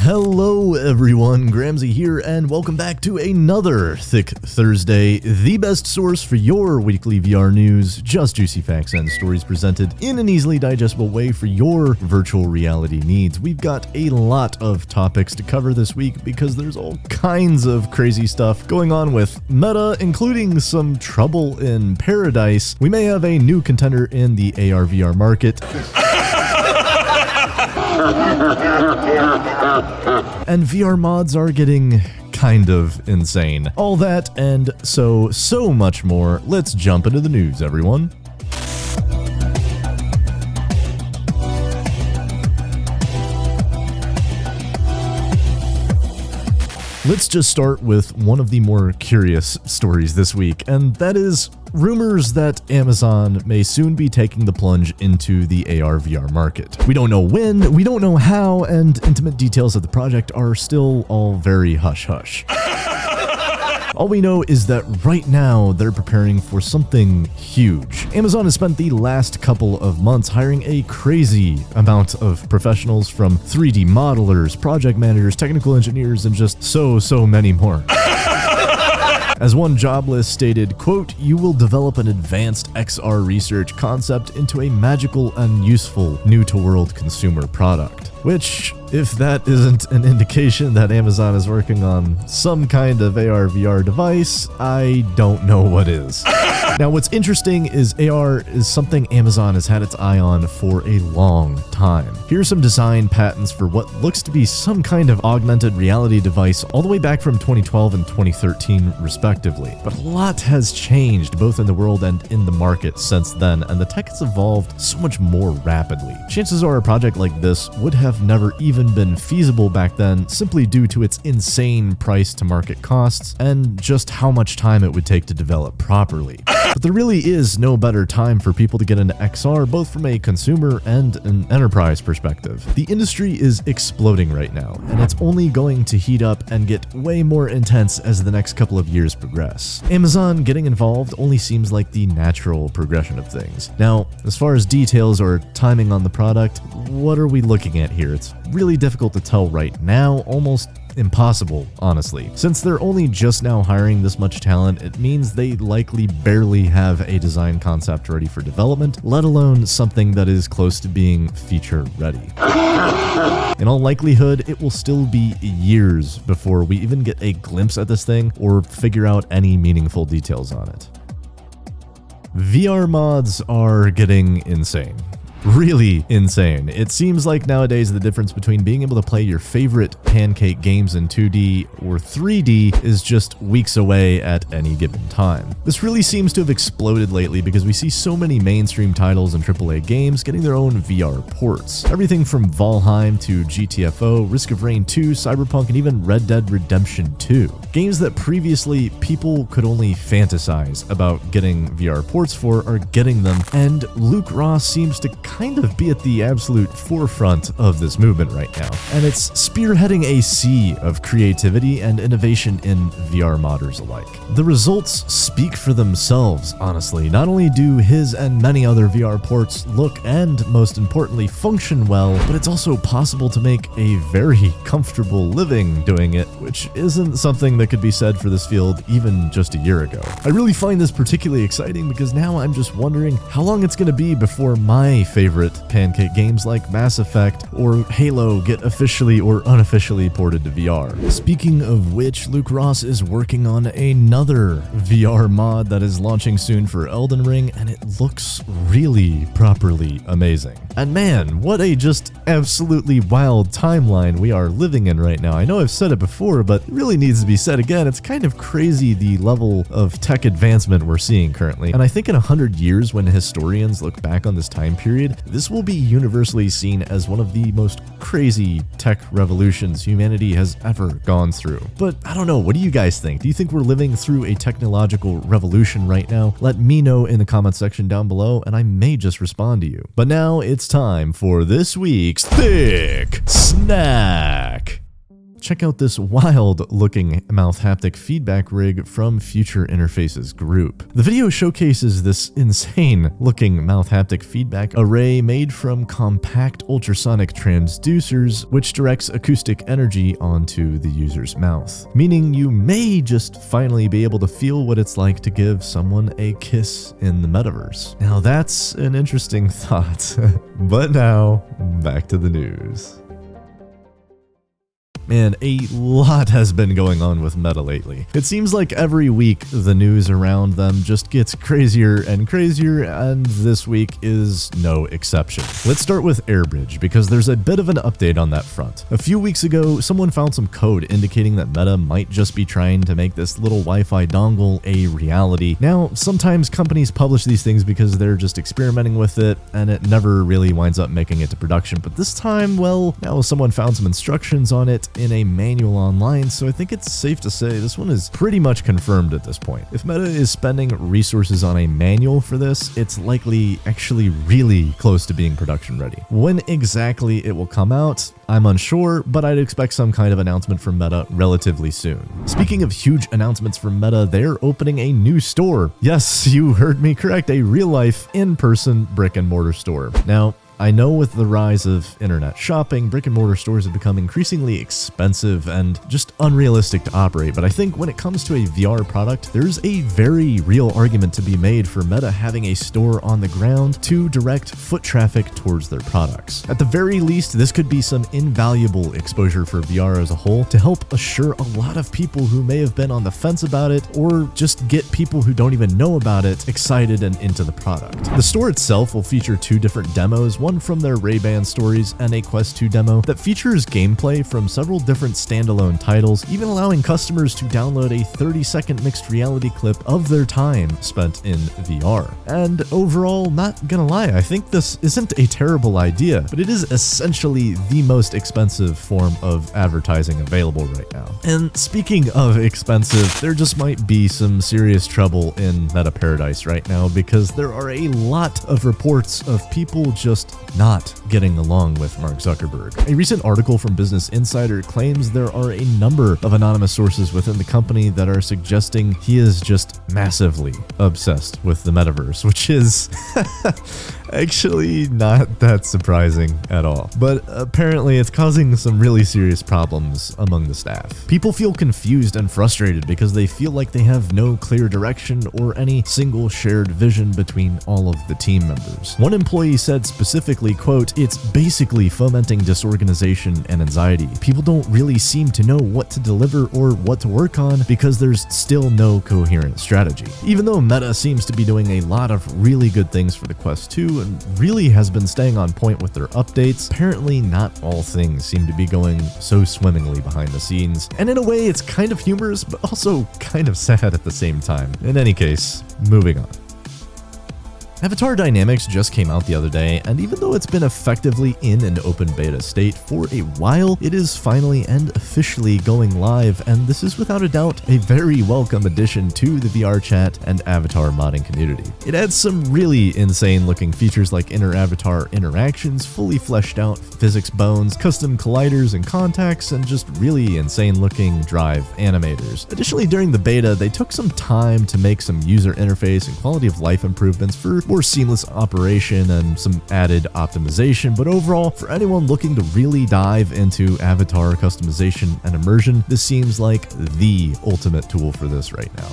Hello everyone, Gramsy here, and welcome back to another Thicc Thursday, the best source for your weekly VR news, just juicy facts and stories presented in an easily digestible way for your virtual reality needs. We've got a lot of topics to cover this week because there's all kinds of crazy stuff going on with Meta, including some trouble in paradise. We may have a new contender in the AR/VR market. And VR mods are getting kind of insane. All that and so much more. Let's jump into the news, everyone. Let's just start with one of the more curious stories this week, and that is rumors that Amazon may soon be taking the plunge into the AR/VR market. We don't know when, we don't know how, and intimate details of the project are still all very hush-hush. All we know is that right now they're preparing for something huge. Amazon has spent the last couple of months hiring a crazy amount of professionals, from 3D modelers, project managers, technical engineers, and just so many more. As one job list stated, quote, "You will develop an advanced XR research concept into a magical and useful new-to-world consumer product." Which, if that isn't an indication that Amazon is working on some kind of AR/VR device, I don't know what is. Now, what's interesting is AR is something Amazon has had its eye on for a long time. Here's some design patents for what looks to be some kind of augmented reality device all the way back from 2012 and 2013 respectively. But a lot has changed both in the world and in the market since then, and the tech has evolved so much more rapidly. Chances are a project like this would have never even been feasible back then, simply due to its insane price to market costs and just how much time it would take to develop properly. But there really is no better time for people to get into XR, both from a consumer and an enterprise perspective. The industry is exploding right now, and it's only going to heat up and get way more intense as the next couple of years progress. Amazon getting involved only seems like the natural progression of things. Now, as far as details or timing on the product, what are we looking at here? It's really difficult to tell right now, almost impossible, honestly. Since they're only just now hiring this much talent, it means they likely barely have a design concept ready for development, let alone something that is close to being feature ready. In all likelihood, it will still be years before we even get a glimpse at this thing or figure out any meaningful details on it. VR mods are getting insane. Really insane. It seems like nowadays the difference between being able to play your favorite pancake games in 2D or 3D is just weeks away at any given time. This really seems to have exploded lately because we see so many mainstream titles and AAA games getting their own VR ports. Everything from Valheim to GTFO, Risk of Rain 2, Cyberpunk, and even Red Dead Redemption 2. Games that previously people could only fantasize about getting VR ports for are getting them, and Luke Ross seems to kind of be at the absolute forefront of this movement right now, and it's spearheading a sea of creativity and innovation in VR modders alike. The results speak for themselves, honestly. Not only do his and many other VR ports look and, most importantly, function well, but it's also possible to make a very comfortable living doing it, which isn't something that could be said for this field even just a year ago. I really find this particularly exciting because now I'm just wondering how long it's going to be before my favorite pancake games like Mass Effect or Halo get officially or unofficially ported to VR. Speaking of which, Luke Ross is working on another VR mod that is launching soon for Elden Ring, and it looks really properly amazing. And man, what a just absolutely wild timeline we are living in right now. I know I've said it before, but it really needs to be said again. It's kind of crazy the level of tech advancement we're seeing currently. And I think in 100 years, when historians look back on this time period, this will be universally seen as one of the most crazy tech revolutions humanity has ever gone through. But I don't know, what do you guys think? Do you think we're living through a technological revolution right now? Let me know in the comment section down below, and I may just respond to you. But now it's time for this week's Thicc SNACC. check out this wild-looking mouth haptic feedback rig from Future Interfaces Group. The video showcases this insane-looking mouth haptic feedback array made from compact ultrasonic transducers, which directs acoustic energy onto the user's mouth, meaning you may just finally be able to feel what it's like to give someone a kiss in the metaverse. Now that's an interesting thought. But now, back to the news. Man, a lot has been going on with Meta lately. It seems like every week the news around them just gets crazier, and this week is no exception. Let's start with AirBridge, because there's a bit of an update on that front. A few weeks ago, someone found some code indicating that Meta might just be trying to make this little Wi-Fi dongle a reality. Now, sometimes companies publish these things because they're just experimenting with it, and it never really winds up making it to production. But this time, well, now someone found some instructions on it in a manual online, so I think it's safe to say this one is pretty much confirmed at this point. If Meta is spending resources on a manual for this, it's likely actually really close to being production ready. When exactly it will come out, I'm unsure, but I'd expect some kind of announcement from Meta relatively soon. Speaking of huge announcements from Meta, they're opening a new store. Yes, you heard me correct, a real-life, in-person brick-and-mortar store. Now, I know with the rise of internet shopping, brick-and-mortar stores have become increasingly expensive and just unrealistic to operate, but I think when it comes to a VR product, there's a very real argument to be made for Meta having a store on the ground to direct foot traffic towards their products. At the very least, this could be some invaluable exposure for VR as a whole to help assure a lot of people who may have been on the fence about it, or just get people who don't even know about it excited and into the product. The store itself will feature 2 different demos, one from their Ray-Ban stories and a Quest 2 demo that features gameplay from several different standalone titles, even allowing customers to download a 30-second mixed reality clip of their time spent in VR. And overall, not gonna lie, I think this isn't a terrible idea, but it is essentially the most expensive form of advertising available right now. And speaking of expensive, there just might be some serious trouble in Meta Paradise right now, because there are a lot of reports of people just not getting along with Mark Zuckerberg. A recent article from Business Insider claims there are a number of anonymous sources within the company that are suggesting he is just massively obsessed with the metaverse, which is actually not that surprising at all. But apparently it's causing some really serious problems among the staff. People feel confused and frustrated because they feel like they have no clear direction or any single shared vision between all of the team members. One employee said specifically, quote, "It's basically fomenting disorganization and anxiety. People don't really seem to know what to deliver or what to work on because there's still no coherent strategy." Even though Meta seems to be doing a lot of really good things for the Quest 2 and really has been staying on point with their updates, apparently not all things seem to be going so swimmingly behind the scenes. And in a way, it's kind of humorous, but also kind of sad at the same time. In any case, moving on. Avatar Dynamics just came out the other day, and even though it's been effectively in an open beta state for a while, it is finally and officially going live, and this is without a doubt a very welcome addition to the VRChat and Avatar modding community. It adds some really insane looking features like inter-avatar interactions, fully fleshed out physics bones, custom colliders and contacts, and just really insane looking drive animators. Additionally, during the beta, they took some time to make some user interface and quality of life improvements for more seamless operation and some added optimization, but overall, for anyone looking to really dive into avatar customization and immersion, this seems like the ultimate tool for this right now.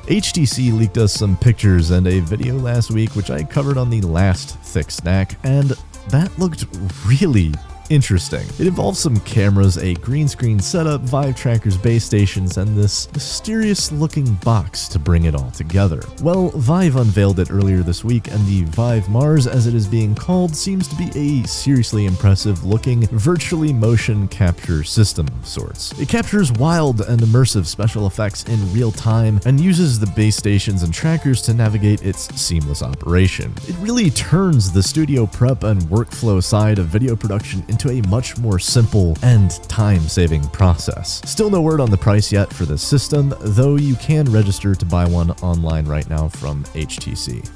HTC leaked us some pictures and a video last week, which I covered on the last Thicc SNACC, and that looked really interesting. It involves some cameras, a green screen setup, Vive trackers, base stations, and this mysterious looking box to bring it all together. Well, Vive unveiled it earlier this week, and the Vive Mars, as it is being called, seems to be a seriously impressive looking virtually motion capture system of sorts. It captures wild and immersive special effects in real time and uses the base stations and trackers to navigate its seamless operation. It really turns the studio prep and workflow side of video production into a much more simple and time-saving process. Still no word on the price yet for this system, though you can register to buy one online right now from HTC.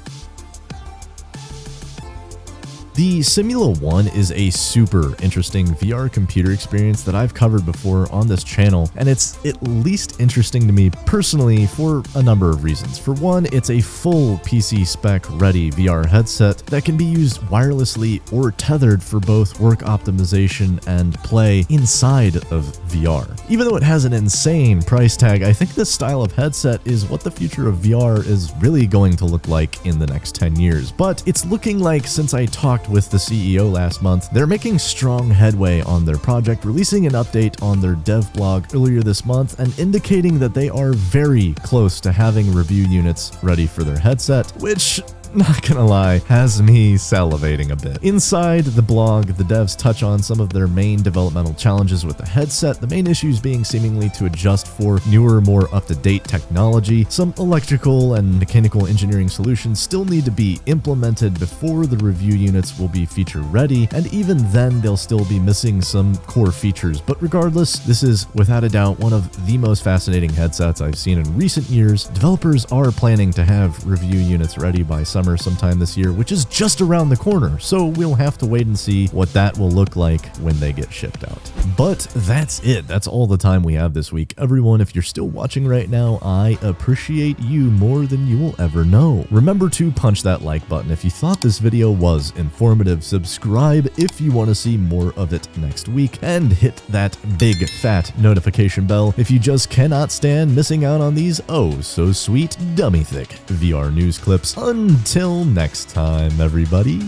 The Simula 1 is a super interesting VR computer experience that I've covered before on this channel, and it's at least interesting to me personally for a number of reasons. For one, it's a full PC spec ready VR headset that can be used wirelessly or tethered for both work optimization and play inside of VR. Even though it has an insane price tag, I think this style of headset is what the future of VR is really going to look like in the next 10 years. But it's looking like, since I talked with the CEO last month, they're making strong headway on their project, releasing an update on their dev blog earlier this month and indicating that they are very close to having review units ready for their headset, which, not gonna lie, has me salivating a bit. Inside the blog, the devs touch on some of their main developmental challenges with the headset, the main issues being seemingly to adjust for newer, more up-to-date technology. Some electrical and mechanical engineering solutions still need to be implemented before the review units will be feature ready, and even then they'll still be missing some core features. But regardless, this is without a doubt one of the most fascinating headsets I've seen in recent years. Developers are planning to have review units ready by summer sometime this year, which is just around the corner, so we'll have to wait and see what that will look like when they get shipped out. But that's it. That's all the time we have this week. Everyone, if you're still watching right now, I appreciate you more than you will ever know. Remember to punch that like button if you thought this video was informative, subscribe if you want to see more of it next week, and hit that big fat notification bell if you just cannot stand missing out on these oh so sweet dummy thick VR news clips. Until next time, everybody,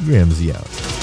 Gramsy out.